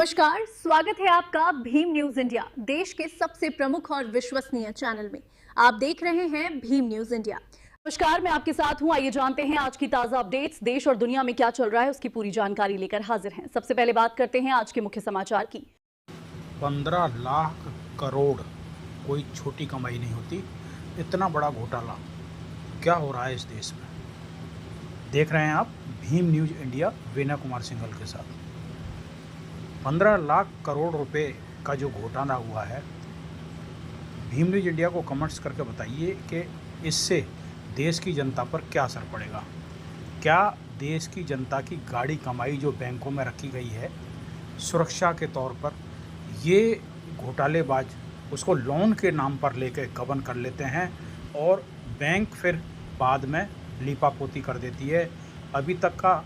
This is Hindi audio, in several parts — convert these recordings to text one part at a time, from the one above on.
नमस्कार, स्वागत है आपका भीम न्यूज इंडिया, देश के सबसे प्रमुख और विश्वसनीय चैनल में। आप देख रहे हैं भीम न्यूज इंडिया। नमस्कार, मैं आपके साथ हूं। आइए जानते हैं आज की ताजा अपडेट्स। देश और दुनिया में क्या चल रहा है उसकी पूरी जानकारी लेकर हाजिर हैं। सबसे पहले बात करते हैं आज के मुख्य समाचार की। 15 लाख करोड़ कोई छोटी कमाई नहीं होती। इतना बड़ा घोटाला क्या हो रहा है इस देश में, देख रहे हैं आप भीम न्यूज इंडिया वीना कुमार सिंघल के साथ। 15 लाख करोड़ रुपए का जो घोटाला हुआ है, भीम न्यूज इंडिया को कमेंट्स करके बताइए कि इससे देश की जनता पर क्या असर पड़ेगा। क्या देश की जनता की गाड़ी कमाई जो बैंकों में रखी गई है सुरक्षा के तौर पर, ये घोटालेबाज उसको लोन के नाम पर लेकर गबन कर लेते हैं और बैंक फिर बाद में लीपापोती कर देती है। अभी तक का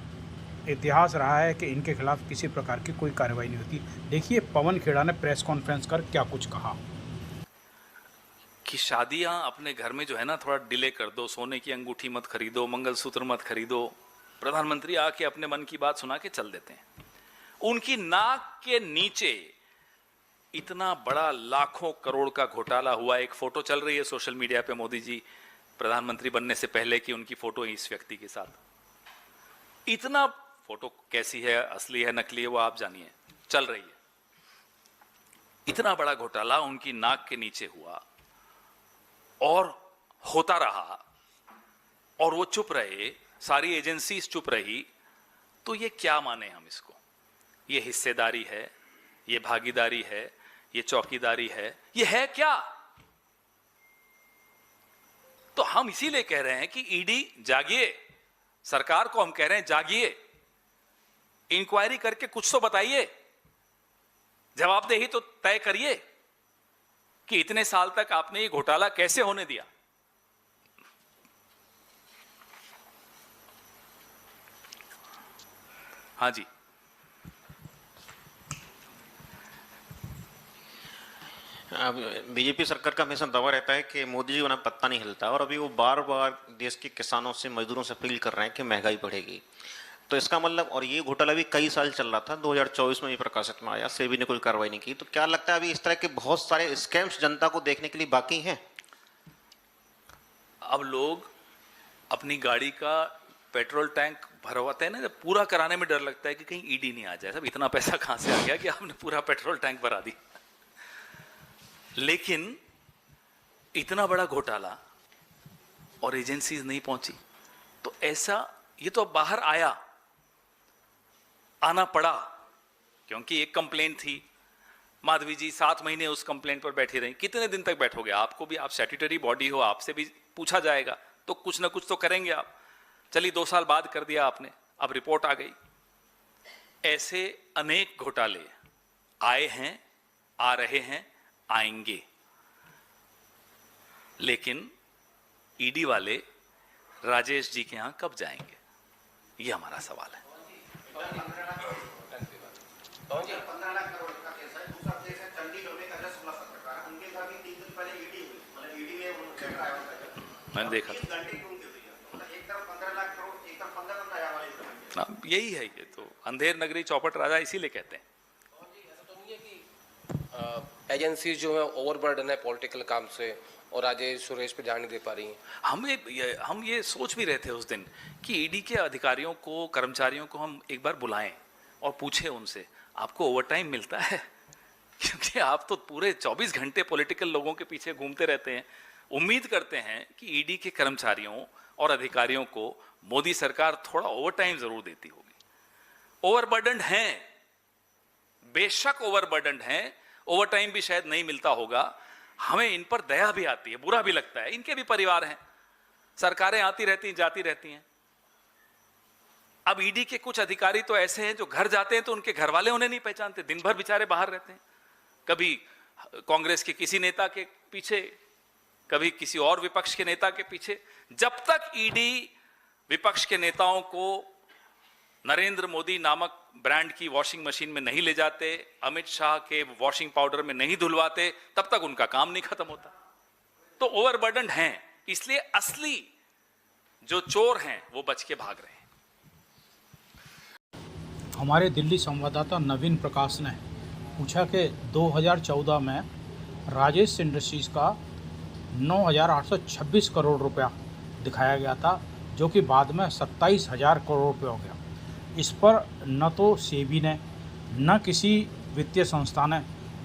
इतिहास रहा है कि इनके खिलाफ किसी प्रकार की कोई कार्रवाई नहीं होती। देखिए पवन खेड़ा ने प्रेस कॉन्फ्रेंस कर क्या कुछ कहा कि शादियां अपने घर में जो है ना थोड़ा डिले कर दो, सोने की अंगूठी मत खरीदो, मंगलसूत्र मत खरीदो। प्रधानमंत्री आके अपने मन की बात सुना के चल देते हैं। उनकी नाक के नीचे इतना बड़ा लाखों करोड़ का घोटाला हुआ। एक फोटो चल रही है सोशल मीडिया पे, मोदी जी प्रधानमंत्री बनने से पहले की उनकी फोटो इस व्यक्ति के साथ। इतना फोटो कैसी है, असली है नकली है, वो आप जानिए, चल रही है। इतना बड़ा घोटाला उनकी नाक के नीचे हुआ और होता रहा और वो चुप रहे, सारी एजेंसीज चुप रही। तो ये क्या माने हम इसको? ये हिस्सेदारी है, ये भागीदारी है, ये चौकीदारी है, ये है क्या? तो हम इसीलिए कह रहे हैं कि ईडी जागिए, सरकार को हम कह रहे हैं जागिए, इंक्वायरी करके कुछ तो बताइए, जवाबदेही तो तय करिए कि इतने साल तक आपने ये घोटाला कैसे होने दिया। हाँ जी, अब बीजेपी सरकार का हमेशा दावा रहता है कि मोदी जी उन्हें पत्ता नहीं हिलता, और अभी वो बार बार देश के किसानों से, मजदूरों से अपील कर रहे हैं कि महंगाई बढ़ेगी। तो इसका मतलब, और ये घोटाला भी कई साल चल रहा था, 2024 में भी प्रकाशित में आया, सेबी ने कोई कार्रवाई नहीं की। तो क्या लगता है अभी इस तरह के बहुत सारे स्कैम्स जनता को देखने के लिए बाकी हैं? अब लोग अपनी गाड़ी का पेट्रोल टैंक भरवाते हैं ना, जब पूरा कराने में डर लगता है कि कहीं ईडी नहीं आ जाए। सब इतना पैसा कहां से आ गया कि आपने पूरा पेट्रोल टैंक भरा दी। लेकिन इतना बड़ा घोटाला और एजेंसीज नहीं पहुंची, तो ऐसा ये तो बाहर आना पड़ा, क्योंकि एक कंप्लेंट थी। माधवी जी 7 महीने उस कंप्लेंट पर बैठी रही। कितने दिन तक बैठोगे? आपको भी, आप स्टैट्यूटरी बॉडी हो, आपसे भी पूछा जाएगा, तो कुछ ना कुछ तो करेंगे आप। चलिए 2 साल बाद कर दिया आपने, अब रिपोर्ट आ गई। ऐसे अनेक घोटाले आए हैं, आ रहे हैं, आएंगे। लेकिन ईडी वाले राजेश जी के यहां कब जाएंगे, ये हमारा सवाल है। मैंने देखा था। यही है, ये तो अंधेर नगरी चौपट राजा इसीलिए कहते हैं। एजेंसीज जो है ओवरबर्डन है पॉलिटिकल काम से, और राजेश सुरेश पे ध्यान नहीं दे पा रही हैं। हम ये सोच भी रहे थे उस दिन कि ईडी के अधिकारियों को, कर्मचारियों को हम एक बार बुलाएं और पूछें उनसे, आपको ओवरटाइम मिलता है? क्योंकि आप तो पूरे 24 घंटे पॉलिटिकल लोगों के पीछे घूमते रहते हैं। उम्मीद करते हैं कि ईडी के कर्मचारियों और अधिकारियों को मोदी सरकार थोड़ा ओवरटाइम जरूर देती होगी। ओवरबर्डन है, बेशक ओवरबर्डन है, ओवरटाइम भी शायद नहीं मिलता होगा। हमें इन पर दया भी आती है, बुरा भी लगता है। इनके भी परिवार हैं, सरकारें आती रहती हैं, जाती रहती हैं। अब ईडी के कुछ अधिकारी तो ऐसे हैं जो घर जाते हैं तो उनके घर वाले उन्हें नहीं पहचानते, दिन भर बेचारे बाहर रहते हैं, कभी कांग्रेस के किसी नेता के पीछे, कभी किसी और विपक्ष के नेता के पीछे। जब तक ईडी विपक्ष के नेताओं को नरेंद्र मोदी नामक ब्रांड की वॉशिंग मशीन में नहीं ले जाते, अमित शाह के वॉशिंग पाउडर में नहीं धुलवाते, तब तक उनका काम नहीं खत्म होता। तो ओवरबर्डन हैं, इसलिए असली जो चोर हैं वो बच के भाग रहे हैं। हमारे दिल्ली संवाददाता नवीन प्रकाश ने पूछा कि 2014 में राजेश इंडस्ट्रीज़ का 9,826 करोड़ रुपया दिखाया गया था, जो कि बाद में 27,000 करोड़ रुपये हो गया। इस पर न तो सेबी ने न किसी वित्तीय संस्था ने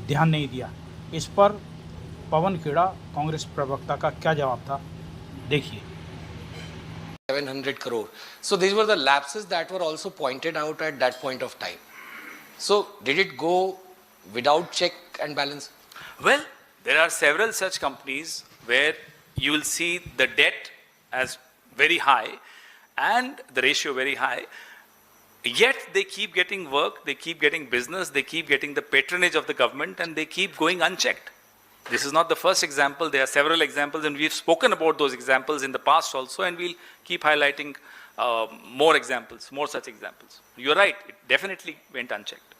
ध्यान नहीं दिया। इस पर पवन खेड़ा कांग्रेस प्रवक्ता का क्या जवाब था, देखिए। 700 crore. So these were the lapses that were also pointed out at that point of time. So did it go without check and balance? Well, there are several such companies where you will see the debt as very high and the ratio very high, yet they keep getting work, they keep getting business, they keep getting the patronage of the government, and they keep going unchecked. This is not the first example. There are several examples, and we've spoken about those examples in the past also, and we'll keep highlighting more examples, more such examples. You're right, it definitely went unchecked.